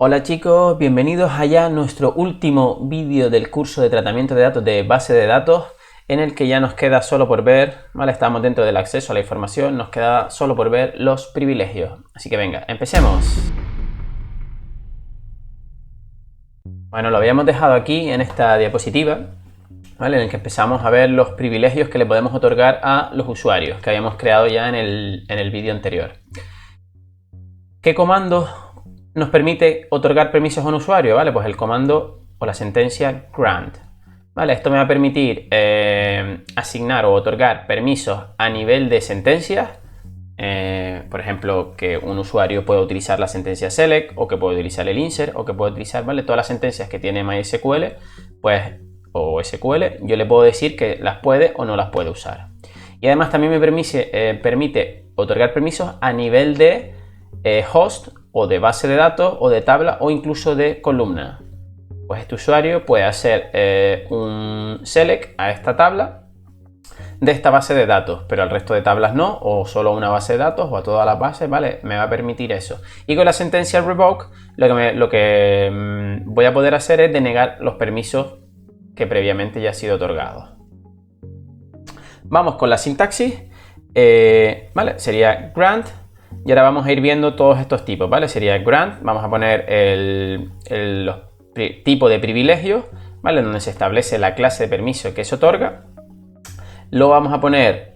Hola chicos, bienvenidos allá a nuestro último vídeo del curso de tratamiento de datos de base de datos, en el que ya nos queda solo por ver, ¿vale? Estamos dentro del acceso a la información, nos queda solo por ver los privilegios. Así que venga, empecemos. Bueno, lo habíamos dejado aquí en esta diapositiva, ¿vale? En el que empezamos a ver los privilegios que le podemos otorgar a los usuarios, que habíamos creado ya en el vídeo anterior. ¿Qué comando nos permite otorgar permisos a un usuario? ¿Vale? Pues el comando o la sentencia grant. ¿Vale? Esto me va a permitir asignar o otorgar permisos a nivel de sentencias. Por ejemplo, que un usuario pueda utilizar la sentencia select, o que pueda utilizar el insert, o que pueda utilizar, ¿vale?, todas las sentencias que tiene MySQL, pues, o SQL, yo le puedo decir que las puede o no las puede usar. Y además también me permite otorgar permisos a nivel de host, o de base de datos, o de tabla, o incluso de columna. Pues este usuario puede hacer un select a esta tabla de esta base de datos, pero al resto de tablas no, o solo a una base de datos, o a todas las bases, ¿vale? Me va a permitir eso. Y con la sentencia revoke, lo que voy a poder hacer es denegar los permisos que previamente ya han sido otorgados. Vamos con la sintaxis, ¿vale? Sería grant. Y ahora vamos a ir viendo todos estos tipos, ¿vale? Sería grant, vamos a poner los tipos de privilegios, ¿vale?, donde se establece la clase de permiso que se otorga. Lo vamos a poner,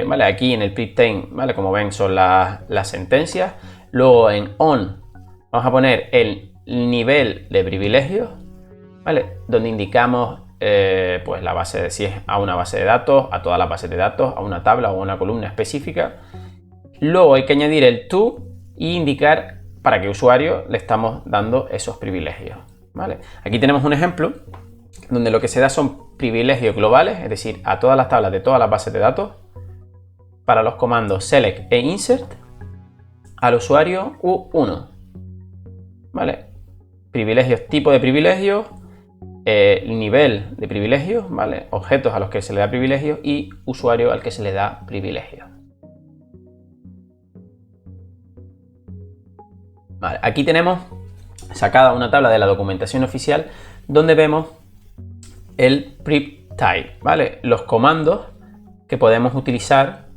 ¿vale?, aquí en el priptain, ¿vale?, como ven son las sentencias. Luego en on vamos a poner el nivel de privilegios, ¿vale?, donde indicamos pues la base, si es a una base de datos, a todas las bases de datos, a una tabla o a una columna específica. Luego hay que añadir el to e indicar para qué usuario le estamos dando esos privilegios, ¿vale? Aquí tenemos un ejemplo donde lo que se da son privilegios globales, es decir, a todas las tablas de todas las bases de datos, para los comandos select e insert, al usuario U1, ¿vale? Privilegios, tipo de privilegios, nivel de privilegios, ¿vale?, objetos a los que se le da privilegios y usuario al que se le da privilegios. Vale, aquí tenemos sacada una tabla de la documentación oficial donde vemos el priptype, ¿vale?, los comandos que podemos utilizar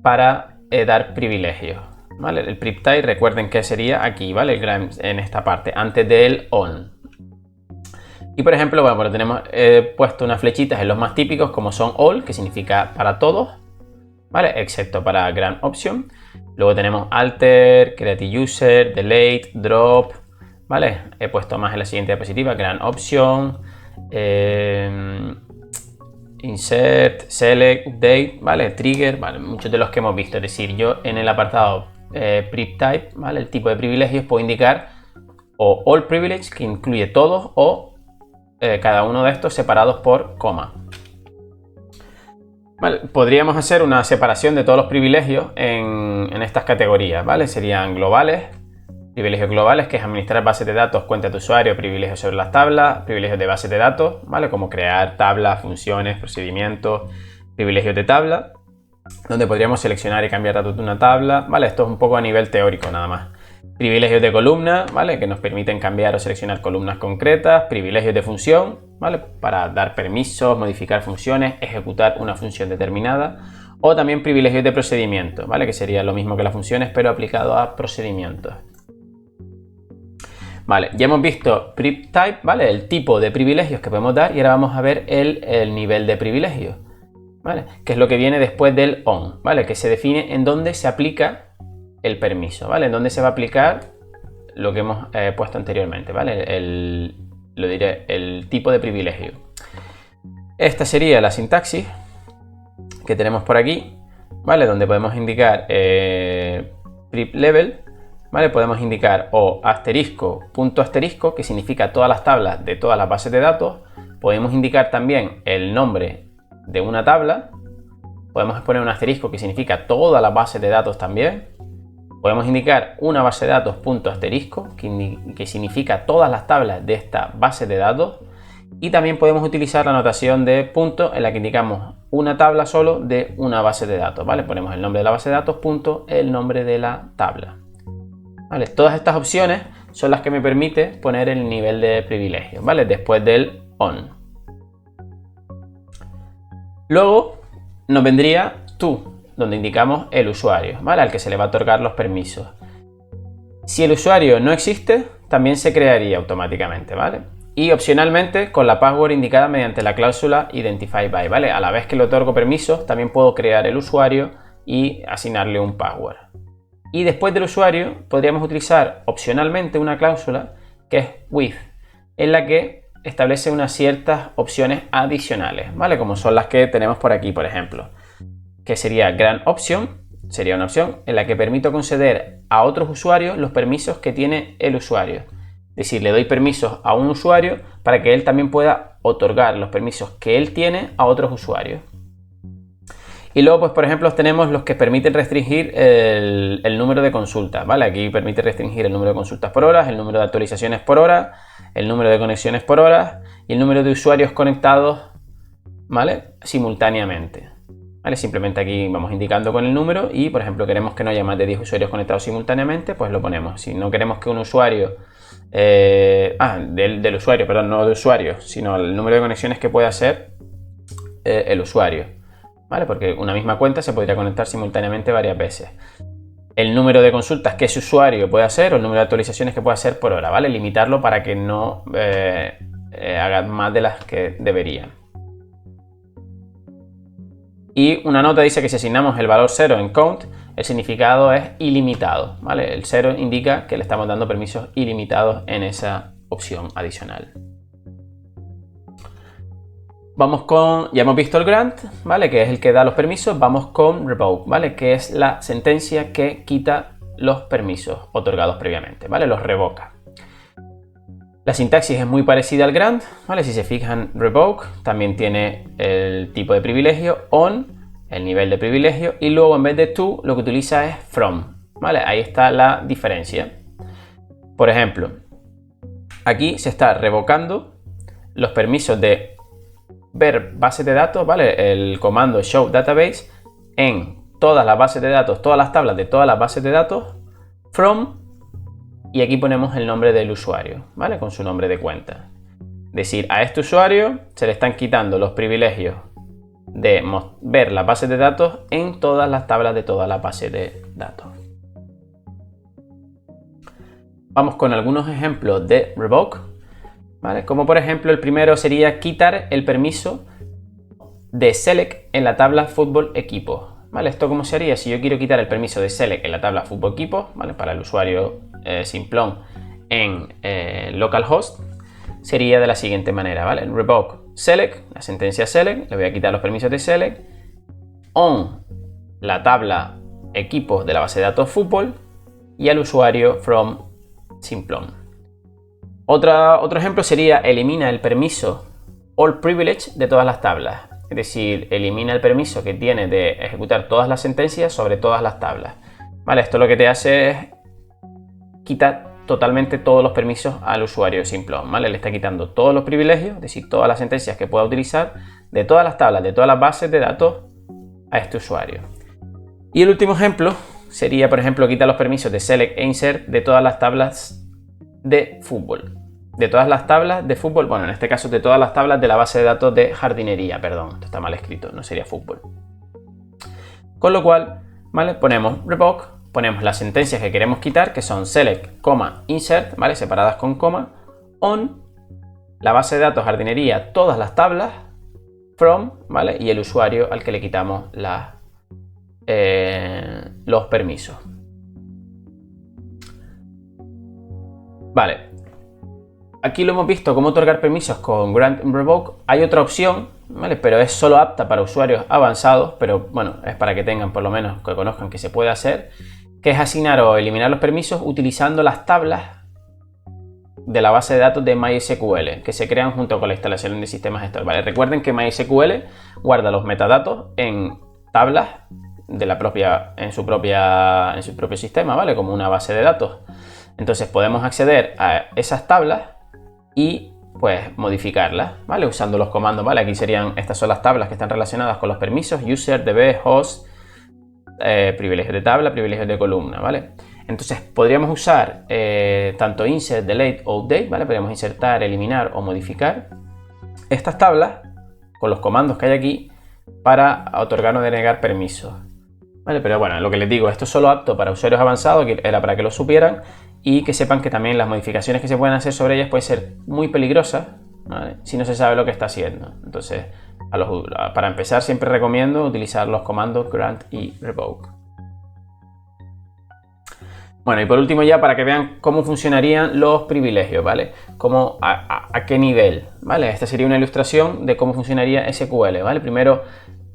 para dar privilegios, ¿vale? El priptype, recuerden que sería aquí, ¿vale?, en esta parte, antes del on. Y por ejemplo, bueno, tenemos puesto unas flechitas en los más típicos, como son all, que significa para todos, ¿vale?, excepto para grant option. Luego tenemos alter, create user, delete, drop, ¿vale? He puesto más en la siguiente diapositiva, grant option, insert, select, update, ¿vale? Trigger, ¿vale? Muchos de los que hemos visto. Es decir, yo en el apartado priptype, ¿vale?, el tipo de privilegios, puedo indicar o all privilege, que incluye todos, o cada uno de estos separados por coma. Vale, podríamos hacer una separación de todos los privilegios en estas categorías, ¿vale? Serían globales, privilegios globales, que es administrar bases de datos, cuenta de usuario, privilegios sobre las tablas, privilegios de bases de datos, ¿vale?, como crear tablas, funciones, procedimientos, privilegios de tabla, donde podríamos seleccionar y cambiar datos de una tabla, ¿vale? Esto es un poco a nivel teórico nada más. Privilegios de columna, ¿vale?, que nos permiten cambiar o seleccionar columnas concretas. Privilegios de función, ¿vale?, para dar permisos, modificar funciones, ejecutar una función determinada. O también privilegios de procedimiento, ¿vale?, que sería lo mismo que las funciones, pero aplicado a procedimientos. Vale, ya hemos visto priptype, ¿vale?, el tipo de privilegios que podemos dar, y ahora vamos a ver el nivel de privilegio, ¿vale?, que es lo que viene después del on, ¿vale?, que se define en dónde se aplica el permiso, ¿vale?, en dónde se va a aplicar lo que hemos puesto anteriormente, ¿vale?, el tipo de privilegio. Esta sería la sintaxis que tenemos por aquí, ¿vale?, donde podemos indicar prip level, ¿vale?, podemos indicar o asterisco, punto asterisco, que significa todas las tablas de todas las bases de datos. Podemos indicar también el nombre de una tabla. Podemos poner un asterisco, que significa todas las bases de datos también. Podemos indicar una base de datos punto asterisco, que significa todas las tablas de esta base de datos. Y también podemos utilizar la notación de punto, en la que indicamos una tabla solo de una base de datos, ¿vale? Ponemos el nombre de la base de datos, punto, el nombre de la tabla, ¿vale? Todas estas opciones son las que me permite poner el nivel de privilegio, ¿vale? Después del on. Luego nos vendría to, donde indicamos el usuario, ¿vale? Al que se le va a otorgar los permisos. Si el usuario no existe, también se crearía automáticamente, ¿vale? Y opcionalmente con la password indicada mediante la cláusula identify by, ¿vale? A la vez que le otorgo permisos, también puedo crear el usuario y asignarle un password. Y después del usuario podríamos utilizar opcionalmente una cláusula que es with, en la que establece unas ciertas opciones adicionales, ¿vale? Como son las que tenemos por aquí, por ejemplo, que sería grant option, sería una opción en la que permito conceder a otros usuarios los permisos que tiene el usuario. Es decir, le doy permisos a un usuario para que él también pueda otorgar los permisos que él tiene a otros usuarios. Y luego, pues por ejemplo, tenemos los que permiten restringir el número de consultas, ¿vale? Aquí permite restringir el número de consultas por hora, el número de actualizaciones por hora, el número de conexiones por hora y el número de usuarios conectados, ¿vale? Simultáneamente. ¿Vale? Simplemente aquí vamos indicando con el número y, por ejemplo, queremos que no haya más de 10 usuarios conectados simultáneamente, pues lo ponemos. Si no queremos que un usuario, del usuario, perdón, no de usuario, sino el número de conexiones que pueda hacer el usuario, ¿vale? Porque una misma cuenta se podría conectar simultáneamente varias veces. El número de consultas que ese usuario puede hacer o el número de actualizaciones que puede hacer por hora, ¿vale? Limitarlo para que no haga más de las que debería. Y una nota dice que si asignamos el valor 0 en count, el significado es ilimitado, ¿vale? El 0 indica que le estamos dando permisos ilimitados en esa opción adicional. Vamos con, ya hemos visto el grant, ¿vale? Que es el que da los permisos. Vamos con revoke, ¿vale? Que es la sentencia que quita los permisos otorgados previamente, ¿vale? Los revoca. La sintaxis es muy parecida al grant, ¿vale? Si se fijan, revoke también tiene el tipo de privilegio, on, el nivel de privilegio, y luego en vez de to lo que utiliza es from, ¿vale? Ahí está la diferencia. Por ejemplo, aquí se está revocando los permisos de ver bases de datos, ¿vale? El comando show database en todas las bases de datos, todas las tablas de todas las bases de datos, from. Y aquí ponemos el nombre del usuario, ¿vale? Con su nombre de cuenta. Es decir, a este usuario se le están quitando los privilegios de ver las bases de datos en todas las tablas de todas las bases de datos. Vamos con algunos ejemplos de revoke, ¿vale? Como por ejemplo el primero sería quitar el permiso de select en la tabla fútbol equipo. ¿Vale? ¿Esto cómo se haría? Si yo quiero quitar el permiso de select en la tabla fútbol equipo, ¿vale? Para el usuario simplón en localhost, sería de la siguiente manera, ¿vale? Revoke select, la sentencia select, le voy a quitar los permisos de select, on la tabla equipos de la base de datos fútbol y al usuario from simplón. Otro ejemplo sería elimina el permiso all privilege de todas las tablas. Es decir, elimina el permiso que tiene de ejecutar todas las sentencias sobre todas las tablas. ¿Vale? Esto lo que te hace es quitar totalmente todos los permisos al usuario simplón, ¿vale? Le está quitando todos los privilegios, es decir, todas las sentencias que pueda utilizar de todas las tablas, de todas las bases de datos a este usuario. Y el último ejemplo sería, por ejemplo, quitar los permisos de select e insert de todas las tablas de fútbol. De todas las tablas de fútbol, bueno, en este caso de todas las tablas de la base de datos de jardinería, perdón, esto está mal escrito, no sería fútbol. Con lo cual, ¿vale? Ponemos revoke, ponemos las sentencias que queremos quitar, que son select, insert, ¿vale? Separadas con coma, on, la base de datos jardinería, todas las tablas, from, ¿vale? Y el usuario al que le quitamos los permisos. Vale. Aquí lo hemos visto cómo otorgar permisos con grant and revoke. Hay otra opción, ¿vale? Pero es solo apta para usuarios avanzados, pero bueno, es para que tengan por lo menos, que conozcan que se puede hacer, que es asignar o eliminar los permisos utilizando las tablas de la base de datos de MySQL, que se crean junto con la instalación de sistemas gestor, ¿vale? Recuerden que MySQL guarda los metadatos en tablas de la propia, en su propio sistema, ¿vale? Como una base de datos. Entonces podemos acceder a esas tablas y pues modificarlas, ¿vale? Usando los comandos, ¿vale? Aquí estas son las tablas que están relacionadas con los permisos, user, db, host, privilegios de tabla, privilegios de columna, ¿vale? Entonces podríamos usar tanto insert, delete o update, ¿vale? Podríamos insertar, eliminar o modificar estas tablas con los comandos que hay aquí para otorgar o denegar permisos, ¿vale? Pero bueno, lo que les digo, esto es solo apto para usuarios avanzados, que era para que lo supieran y que sepan que también las modificaciones que se pueden hacer sobre ellas pueden ser muy peligrosas, ¿vale? Si no se sabe lo que está haciendo. Entonces, para empezar siempre recomiendo utilizar los comandos grant y revoke. Bueno, y por último ya para que vean cómo funcionarían los privilegios, ¿vale? A qué nivel, ¿vale? Esta sería una ilustración de cómo funcionaría SQL, ¿vale? Primero,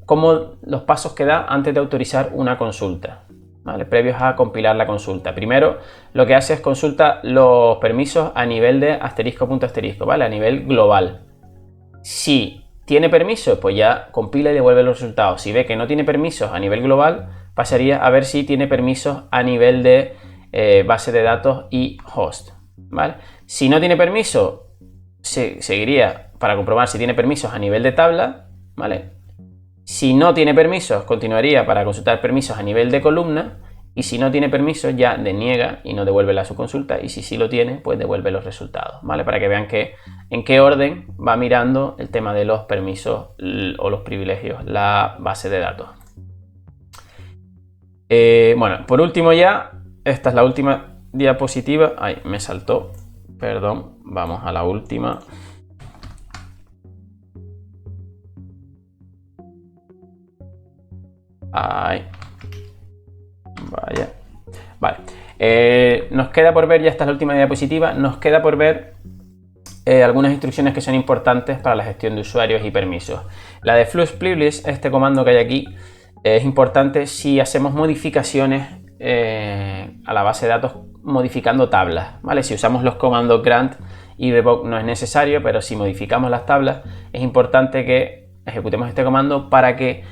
cómo los pasos que da antes de autorizar una consulta, ¿vale? Previos a compilar la consulta. Primero, lo que hace es consulta los permisos a nivel de asterisco punto asterisco, ¿vale? A nivel global. Si tiene permisos, pues ya compila y devuelve los resultados. Si ve que no tiene permisos a nivel global, pasaría a ver si tiene permisos a nivel de base de datos y host, ¿vale? Si no tiene permiso, seguiría para comprobar si tiene permisos a nivel de tabla, ¿vale? Si no tiene permisos, continuaría para consultar permisos a nivel de columna, y si no tiene permisos ya deniega y no devuelve la subconsulta, y si sí lo tiene, pues devuelve los resultados, ¿vale? Para que vean en qué orden va mirando el tema de los permisos o los privilegios la base de datos. Bueno, por último ya, esta es la última diapositiva. Ay, me saltó, perdón, vamos a la última. Ahí. Vaya. Vale. Nos queda por ver, ya esta es la última diapositiva, nos queda por ver algunas instrucciones que son importantes para la gestión de usuarios y permisos. La de flux privilege, este comando que hay aquí, es importante si hacemos modificaciones a la base de datos modificando tablas, ¿vale? Si usamos los comandos grant y revoke no es necesario, pero si modificamos las tablas es importante que ejecutemos este comando para que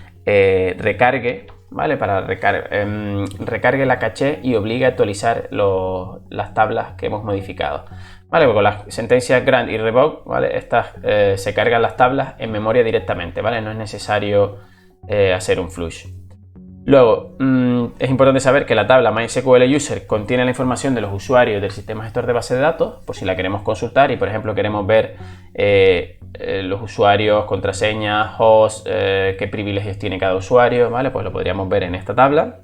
recargue, ¿vale? Para recargue la caché y obligue a actualizar las tablas que hemos modificado, ¿vale? Porque con las sentencias grant y revoke, ¿vale? Estas se cargan las tablas en memoria directamente, ¿vale? No es necesario hacer un flush. Luego, es importante saber que la tabla MySQL User contiene la información de los usuarios del sistema gestor de base de datos, por si la queremos consultar y, por ejemplo, queremos ver los usuarios, contraseñas, hosts, qué privilegios tiene cada usuario, ¿vale? Pues lo podríamos ver en esta tabla.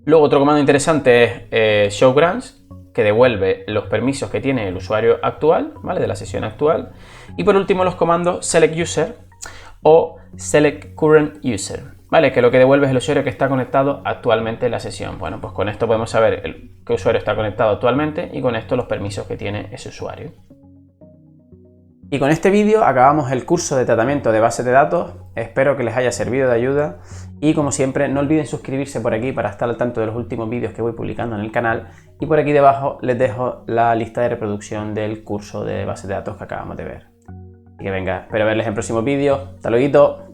Luego, otro comando interesante es show grants, que devuelve los permisos que tiene el usuario actual, ¿vale? De la sesión actual. Y por último, los comandos select user o select current user, ¿vale? Que lo que devuelve es el usuario que está conectado actualmente en la sesión. Bueno, pues con esto podemos saber qué usuario está conectado actualmente y con esto los permisos que tiene ese usuario. Y con este vídeo acabamos el curso de tratamiento de bases de datos. Espero que les haya servido de ayuda y, como siempre, no olviden suscribirse por aquí para estar al tanto de los últimos vídeos que voy publicando en el canal, y por aquí debajo les dejo la lista de reproducción del curso de bases de datos que acabamos de ver. Así que venga, espero verles en próximos vídeos. Hasta luego.